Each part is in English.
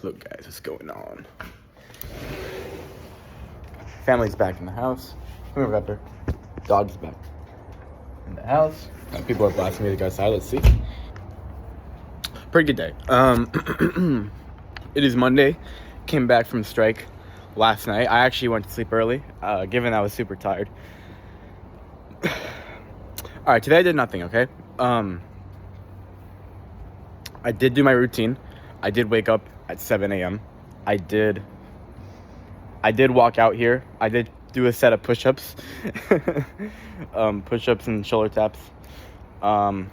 Look, guys, what's going on? Family's back in the house. Come here, Pepper. Dog's back in the house. People are blasting music outside. Let's see. Pretty good day. It is Monday. Came back from strike last night. I actually went to sleep early, given I was super tired. All right, today I did nothing. Okay. I did do my routine. I did wake up at 7 a.m. I did walk out here. I did do a set of push-ups. Push-ups and shoulder taps. And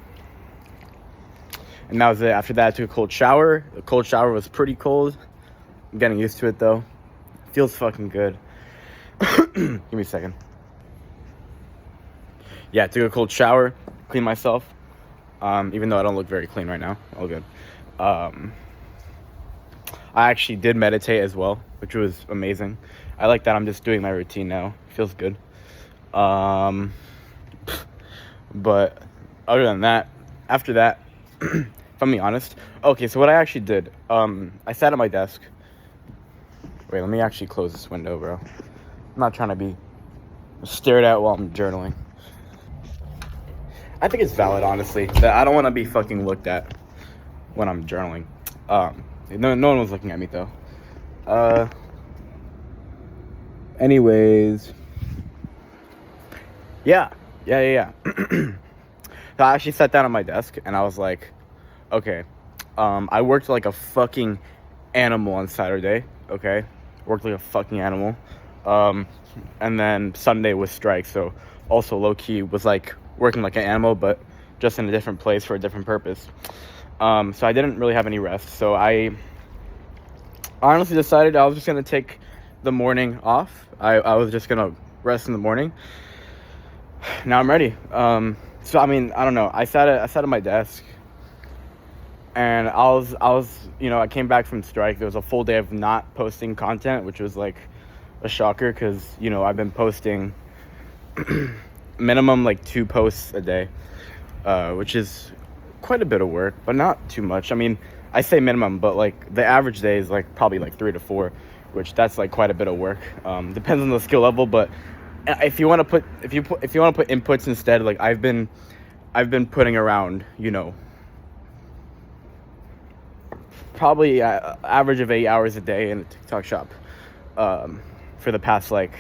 that was it. After that, I took a cold shower. The cold shower was pretty cold. I'm getting used to it, though. Feels fucking good. Give me a second. Yeah, I took a cold shower. Cleaned myself. Even though I don't look very clean right now. All good. I actually did meditate as well, which was amazing. I like that I'm just doing my routine now. Feels good. But other than that, after that, if I'm being honest, okay, so what I actually did, I sat at my desk. Wait, let me actually close this window, bro. I'm not trying to be stared at while I'm journaling. I think it's valid, honestly, that I don't want to be fucking looked at when I'm journaling. No one was looking at me, though. Anyways. Yeah. So I actually sat down at my desk, and I was like, okay. I worked like a fucking animal on Saturday, okay? Worked like a fucking animal. And then Sunday was strike, so also low-key was like working like an animal, but just in a different place for a different purpose. So I didn't really have any rest. So I honestly decided I was just going to take the morning off. I was just going to rest in the morning. Now I'm ready. So, I mean, I don't know. I sat at my desk, and I was, I came back from strike. There was a full day of not posting content, which was like a shocker because, I've been posting minimum like 2 posts a day, which is quite a bit of work, but not too much. I mean, I say minimum, but like the average day is like probably like 3 to 4, which that's like quite a bit of work. Depends on the skill level, but if you want to put inputs instead, like I've been putting around, probably average of 8 hours a day in a TikTok shop for the past like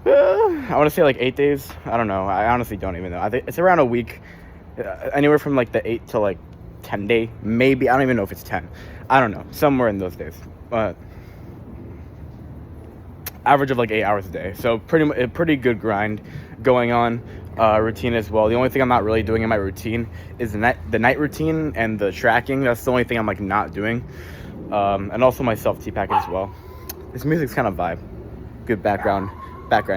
I want to say like 8 days. I don't know. I honestly don't even know. I think it's around a week, anywhere from like the 8 to like 10 day, maybe. I don't even know if it's 10. I don't know. Somewhere in those days. But average of like 8 hours a day. So pretty good grind going on. Routine as well. The only thing I'm not really doing in my routine is the night routine and the tracking. That's the only thing I'm like not doing. And also my self-tea packet as well. This music's kind of vibe. Good background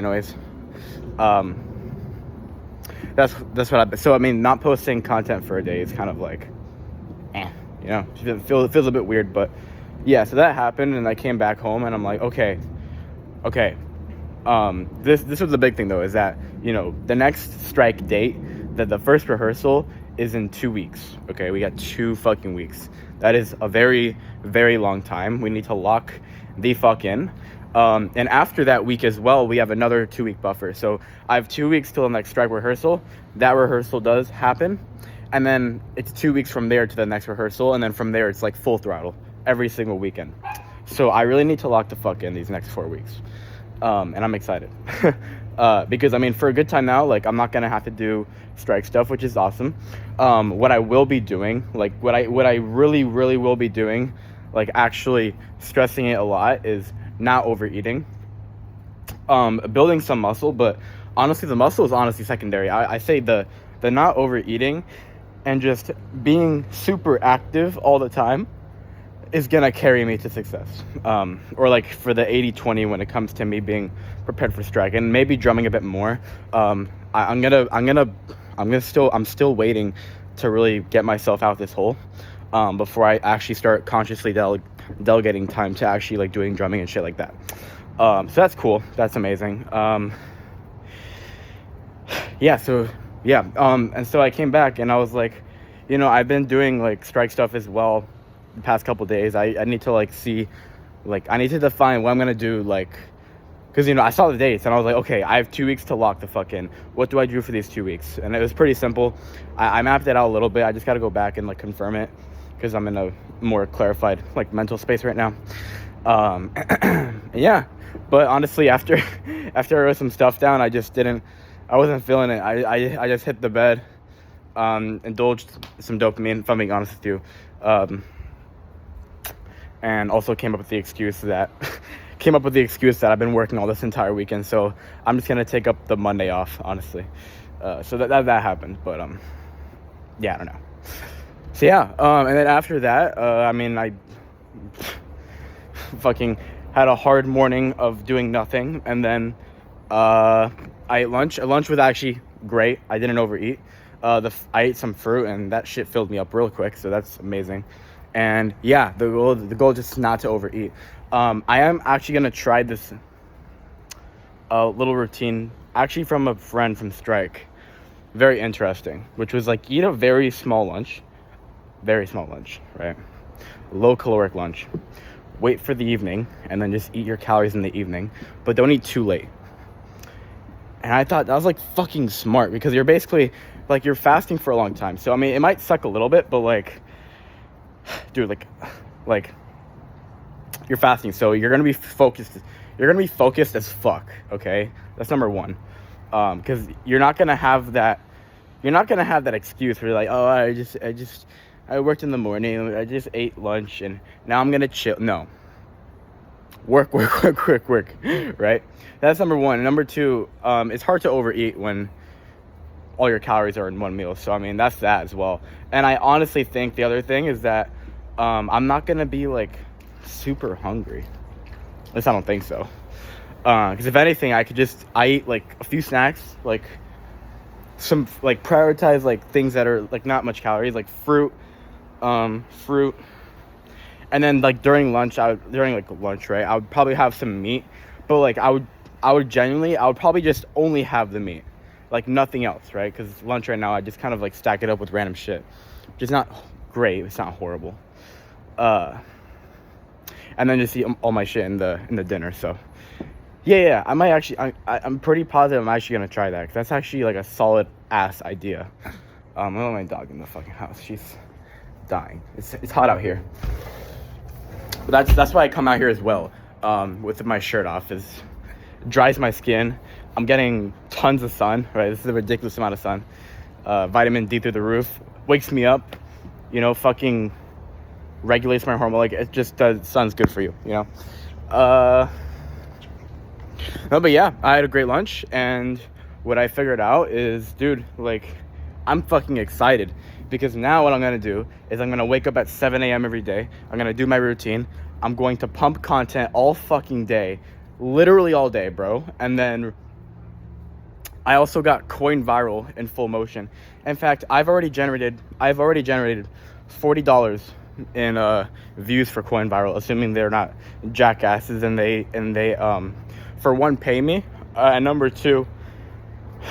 noise. That's what so I mean, not posting content for a day is kind of like it feels a bit weird, but yeah, so that happened, and I came back home, and I'm like, okay. This was the big thing though, is that the next strike date, that the first rehearsal is in 2 weeks. Okay, we got 2 fucking weeks. That is a very, very long time. We need to lock the fuck in. And after that week as well, we have another 2-week buffer. So I have 2 weeks till the next strike rehearsal. That rehearsal does happen, and then it's 2 weeks from there to the next rehearsal, and then from there it's like full throttle every single weekend. So I really need to lock the fuck in these next 4 weeks. And I'm excited. Because I mean, for a good time now, like I'm not gonna have to do strike stuff, which is awesome. What I will be doing, like what I really will be doing, like actually stressing it a lot, is not overeating. Building some muscle, but honestly the muscle is honestly secondary. I say the not overeating and just being super active all the time is gonna carry me to success. Or like for the 80-20 when it comes to me being prepared for strike, and maybe drumming a bit more. I'm still waiting to really get myself out this hole before I actually start consciously delegating time to actually like doing drumming and shit like that. So that's cool. That's amazing. And so I came back and I was like, I've been doing like strike stuff as well the past couple days. I need to like see, like I need to define what I'm gonna do, like, because I saw the dates and I was like, okay, I have 2 weeks to lock the fuck in. What do I do for these 2 weeks? And it was pretty simple. I mapped it out a little bit. I just got to go back and like confirm it because I'm in a more clarified like mental space right now. Yeah, but honestly, after I wrote some stuff down, I wasn't feeling it. I just hit the bed, indulged some dopamine, if I'm being honest with you, and also came up with the excuse that I've been working all this entire weekend, so I'm just gonna take up the Monday off, honestly. So that happened, but yeah, I don't know. So yeah, and then after that, I fucking had a hard morning of doing nothing, and then I ate lunch. Lunch was actually great. I didn't overeat. I ate some fruit, and that shit filled me up real quick, so that's amazing. And yeah, the goal is just not to overeat. I am actually gonna try this little routine, actually from a friend from Strike. Very interesting, which was like eat a very small lunch, right? Low caloric lunch. Wait for the evening, and then just eat your calories in the evening, but don't eat too late. And I thought that was like fucking smart, because you're basically like you're fasting for a long time. So I mean, it might suck a little bit, but like, dude, like you're fasting, so you're gonna be focused. You're gonna be focused as fuck. Okay, that's number one. Because you're not gonna have that. You're not gonna have that excuse where you're like, oh, I worked in the morning. I just ate lunch, and now I'm gonna chill. No. Work, right? That's number one. And number two, it's hard to overeat when all your calories are in one meal. So I mean, that's that as well. And I honestly think the other thing is that I'm not gonna be like super hungry. At least I don't think so. Because if anything, I eat like a few snacks, like some like prioritize like things that are like not much calories, like fruit, and then like during lunch, right, I would probably have some meat, but like I would probably just only have the meat, like nothing else, right? Because lunch right now, I just kind of like stack it up with random shit, which is not great. It's not horrible. And then just eat all my shit in the dinner. So yeah, I might actually. I'm pretty positive I'm actually gonna try that, because that's actually like a solid ass idea. I want my dog in the fucking house. She's dying. It's hot out here. But that's why I come out here as well, with my shirt off. It dries my skin. I'm getting tons of sun, right? This is a ridiculous amount of sun. Vitamin D through the roof. Wakes me up, fucking regulates my hormone. Like, it just does. Sun's good for you, No, but yeah, I had a great lunch, and what I figured out is, dude, like, I'm fucking excited, because now what I'm gonna do is I'm gonna wake up at 7 a.m. every day. I'm gonna do my routine. I'm going to pump content all fucking day, literally all day, bro. And then I also got Coin Viral in full motion. In fact, I've already generated $40 in views for Coin Viral, assuming they're not jackasses and they for one, pay me, and number two,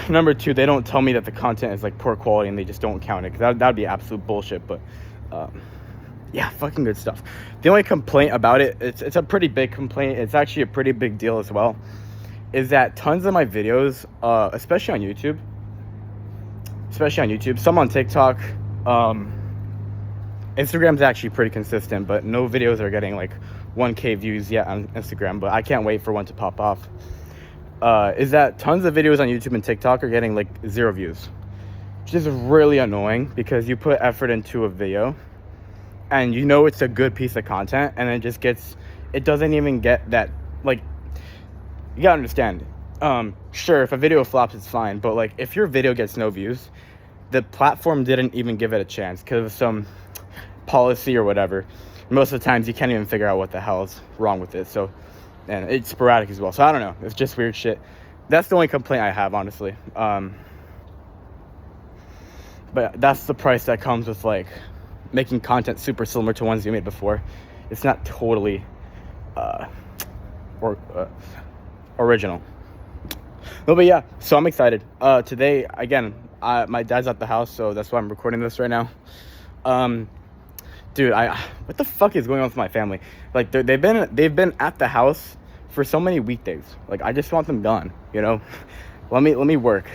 they don't tell me that the content is like poor quality and they just don't count it, because that'd be absolute bullshit. But yeah, fucking good stuff. The only complaint about it, it's a pretty big complaint, it's actually a pretty big deal as well, is that tons of my videos, especially on YouTube, some on TikTok, Instagram's actually pretty consistent, but no videos are getting like 1K views yet on Instagram, but I can't wait for one to pop off. Is that tons of videos on YouTube and TikTok are getting like 0 views, which is really annoying, because you put effort into a video and it's a good piece of content, and it doesn't even get that. Like, you gotta understand, sure, if a video flops, it's fine, but like if your video gets no views, the platform didn't even give it a chance because of some policy or whatever. Most of the times you can't even figure out what the hell is wrong with it. So, and it's sporadic as well. So I don't know. It's just weird shit. That's the only complaint I have, honestly. But that's the price that comes with like making content super similar to ones you made before. It's not totally original. No, but yeah. So I'm excited. Today, again, my dad's at the house, so that's why I'm recording this right now. dude, what the fuck is going on with my family? Like they've been at the house for so many weekdays. Like I just want them gone, you know. Let me work.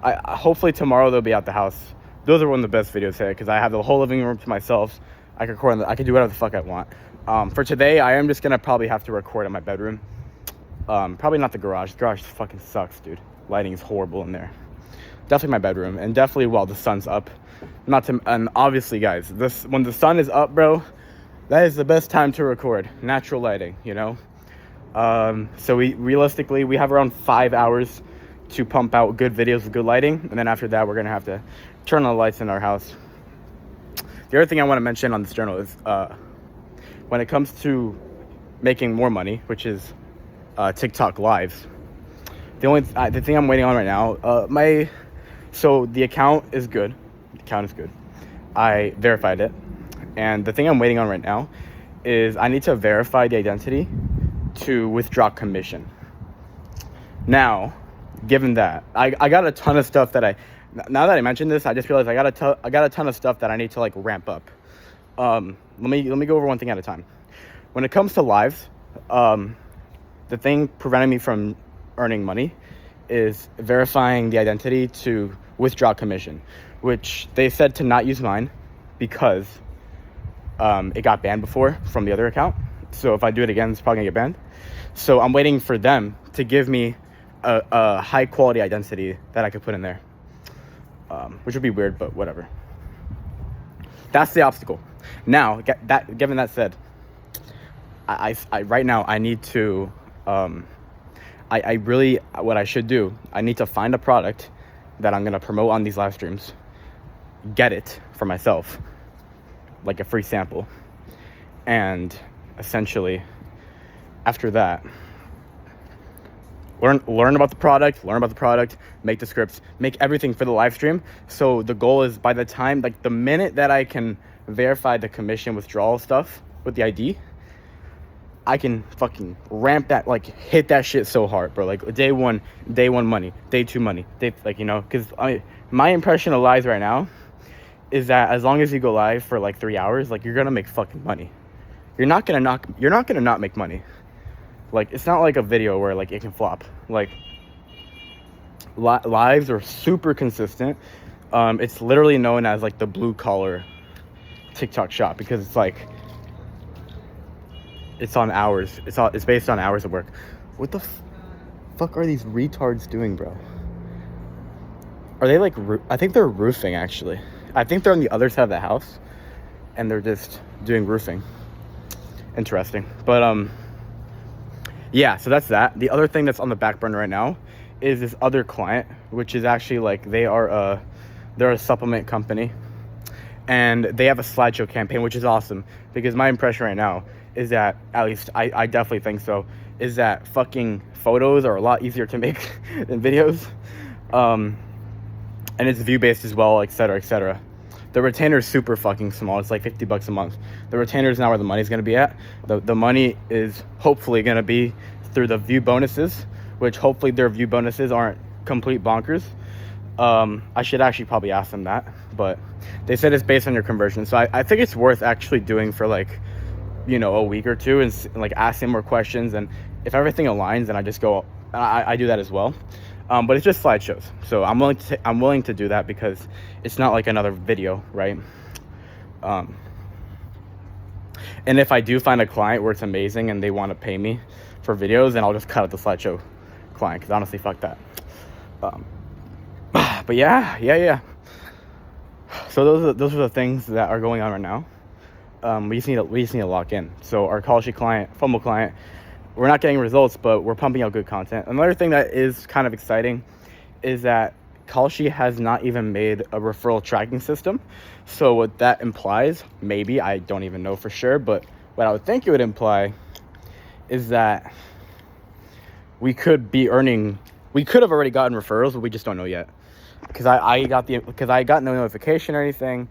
I hopefully tomorrow they'll be at the house. Those are one of the best videos here because I have the whole living room to myself. I can record. I can do whatever the fuck I want. For today, I am just gonna probably have to record in my bedroom. Probably not the garage. The garage fucking sucks, dude. Lighting is horrible in there. Definitely my bedroom, and definitely while the sun's up. And obviously, guys, when the sun is up, bro, that is the best time to record. Natural lighting, you know. So we realistically have around 5 hours to pump out good videos with good lighting, and then after that, we're gonna have to turn on the lights in our house. The other thing I want to mention on this journal is when it comes to making more money, which is TikTok lives. The thing I'm waiting on right now, so the account is good. The account is good. I verified it, and the thing I'm waiting on right now is I need to verify the identity to withdraw commission. Now, given that I got a ton of stuff that now that I mentioned this, I just realized I got a ton of stuff that I need to like ramp up. Let me go over one thing at a time. When it comes to lives, the thing preventing me from earning money is verifying the identity to withdraw commission, which they said to not use mine because it got banned before from the other account. So if I do it again, it's probably gonna get banned. So I'm waiting for them to give me a high quality identity that I could put in there, which would be weird, but whatever. That's the obstacle. Now, given that said, I right now I need to I really, what I should do, I need to find a product that I'm gonna promote on these live streams, get it for myself, like a free sample, and essentially after that learn about the product, make the scripts, make everything for the live stream. So the goal is by the time, like the minute that I can verify the commission withdrawal stuff with the ID, I can fucking ramp that, like hit that shit so hard, bro. Like day one money, day two money, like, you know, because my impression of lives right now is that as long as you go live for like 3 hours, like you're gonna make fucking money. You're not gonna not make money. Like it's not like a video where like it can flop. Like lives are super consistent. It's literally known as like the blue collar TikTok shop because it's like it's on hours. It's based on hours of work. What the fuck are these retards doing, bro? Are they like I think they're roofing actually. I think they're on the other side of the house and they're just doing roofing. Interesting. But yeah, so that's that. The other thing that's on the back burner right now is this other client, which is actually like they're a supplement company, and they have a slideshow campaign, which is awesome because my impression right now is that, at least I definitely think so, is that fucking photos are a lot easier to make than videos, and it's view based as well, etc., etc. The retainer is super fucking small. It's like $50 a month. The retainer is not where the money's going to be at. The money is hopefully going to be through the view bonuses, which hopefully their view bonuses aren't complete bonkers. I should actually probably ask them that, but they said it's based on your conversion. So I think it's worth actually doing for like, you know, a week or two and like asking more questions. And if everything aligns, then I just go, I do that as well. But it's just slideshows, so I'm willing to do that because it's not like another video, right? And if I do find a client where it's amazing and they want to pay me for videos, then I'll just cut out the slideshow client because honestly, fuck that. But yeah. So those are the things that are going on right now. We just need to lock in. So our Kalshi client, Fumble client, we're not getting results, but we're pumping out good content. Another thing that is kind of exciting is that Kalshi has not even made a referral tracking system. So what that implies, maybe, I don't even know for sure, but what I would think it would imply is that we could have already gotten referrals, but we just don't know yet. Because I got no notification or anything.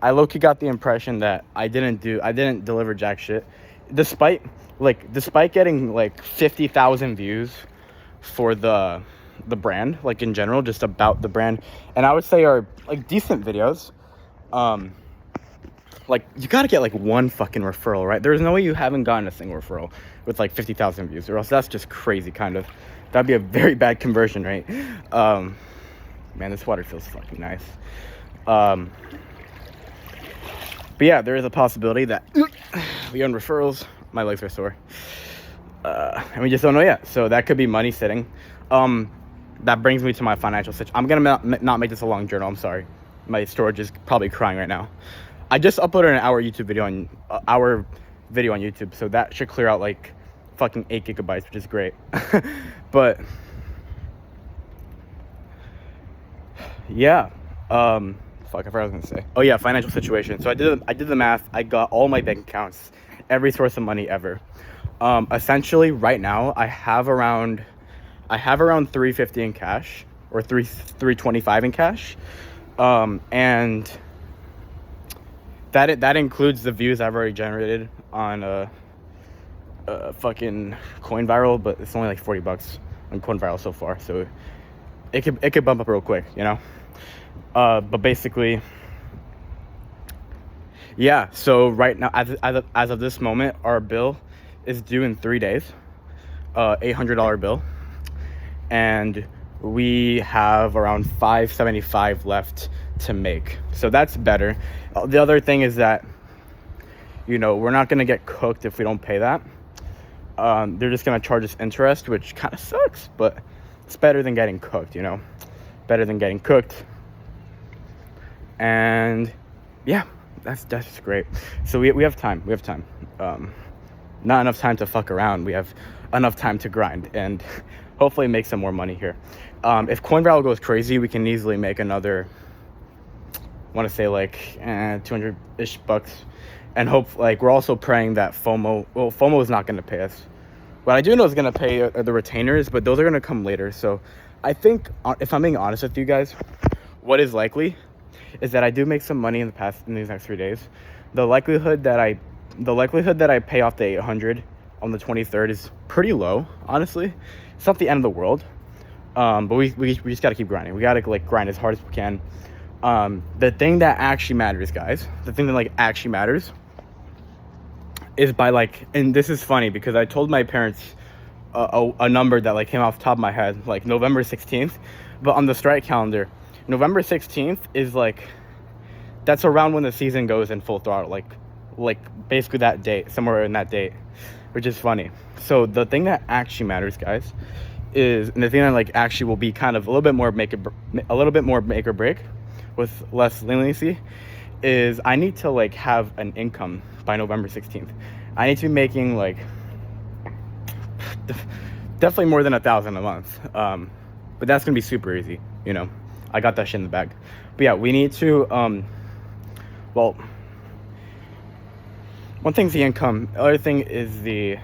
I low-key got the impression that I didn't deliver jack shit. Despite getting like 50,000 views for the brand, like in general, just about the brand, and I would say are like decent videos. like, you gotta get like one fucking referral, right? There's no way you haven't gotten a single referral with like 50,000 views, or else that's just crazy, kind of. That'd be a very bad conversion rate. Man, this water feels fucking nice. But yeah, there is a possibility that we earn referrals. My legs are sore, and we just don't know yet. So that could be money sitting. That brings me to my financial situation. I'm gonna not make this a long journal. I'm sorry. My storage is probably crying right now. I just uploaded an hour video on YouTube, so that should clear out like fucking 8 gigabytes, which is great. But yeah, fuck, I forgot what I was gonna say. Oh yeah, financial situation. So I did the math. I got all my bank accounts, every source of money ever. Essentially, right now I have around 350 in cash, or 325 in cash, and that includes the views I've already generated on fucking CoinViral, but it's only like $40 on CoinViral so far, so it could bump up real quick, you know. But basically, yeah. So right now, as of this moment, our bill is due in 3 days, $800 bill, and we have around $575 left to make. So that's better. The other thing is that, you know, we're not gonna get cooked if we don't pay that. They're just gonna charge us interest, which kind of sucks, but it's better than getting cooked, you know. Better than getting cooked. And yeah, that's just great. So we have time. We have time. Not enough time to fuck around. We have enough time to grind and hopefully make some more money here. If CoinViral goes crazy, we can easily make another, I want to say like 200-ish bucks. And hope, like, we're also praying that FOMO is not going to pay us. What I do know is going to pay the retainers, but those are going to come later. So I think, if I'm being honest with you guys, what is likely is that I do make some money in these next 3 days. The likelihood that I pay off the 800 on the 23rd is pretty low, honestly. It's not the end of the world, but we just got to keep grinding. We got to like grind as hard as we can. The thing that actually matters, guys, the thing that like actually matters is by like, and this is funny because I told my parents a number that like came off the top of my head, like November 16th, but on the strike calendar, November 16th is like, that's around when the season goes in full throttle, like basically that date, somewhere in that date, which is funny. So the thing that actually matters, guys, is, and the thing that like actually will be kind of a little bit more make or break with less leniency, is I need to like have an income by November 16th. I need to be making like definitely more than 1,000 a month. But that's gonna be super easy, you know. I got that shit in the bag. But yeah, we need to well, one thing's the income, the other thing is the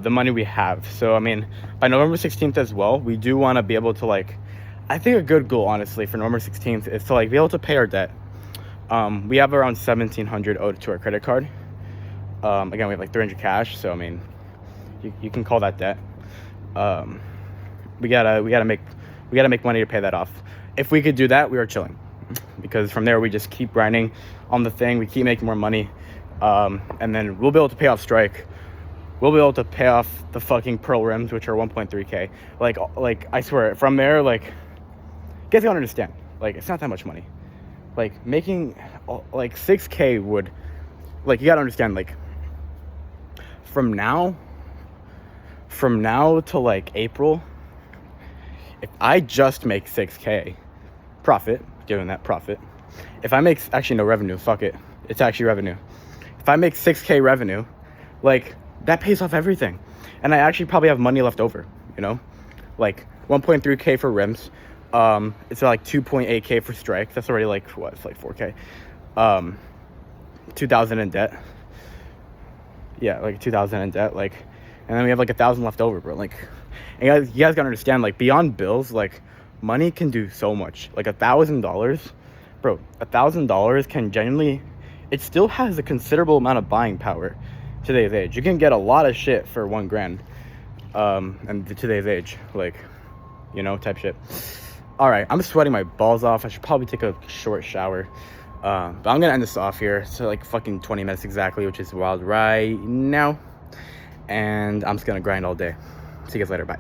money we have. So I mean, by November 16th as well, we do want to be able to like, I think a good goal honestly for November 16th is to like be able to pay our debt. We have around $1,700 owed to our credit card. Again, we have like 300 cash, so I mean, you can call that debt. We gotta make money to pay that off. If we could do that, we are chilling, because from there we just keep grinding on the thing. We keep making more money, and then we'll be able to pay off Strike. We'll be able to pay off the fucking Pearl rims, which are 1.3K. Like I swear, from there, like, you guys gotta understand, like, it's not that much money. Like making like 6K would, like, you gotta understand, like, from now to like April, if I just make 6K profit, given that profit, if I make, actually no, revenue, fuck it, it's actually revenue. If I make 6K revenue, like, that pays off everything. And I actually probably have money left over, you know, like 1.3K for rims. It's like 2.8K for Strike. That's already like, what, it's like 4K. 2,000 in debt. Yeah, like 2,000 in debt, like, and then we have like 1,000 left over, bro. Like, and you guys gotta understand, like, beyond bills, like, money can do so much. Like $1,000, bro, $1,000 can genuinely, it still has a considerable amount of buying power today's age. You can get a lot of shit for $1,000, and today's age, like, you know, type shit. All right, I'm sweating my balls off. I should probably take a short shower. But I'm gonna end this off here. So like fucking 20 minutes exactly, which is wild right now. And I'm just gonna grind all day. See you guys later. Bye.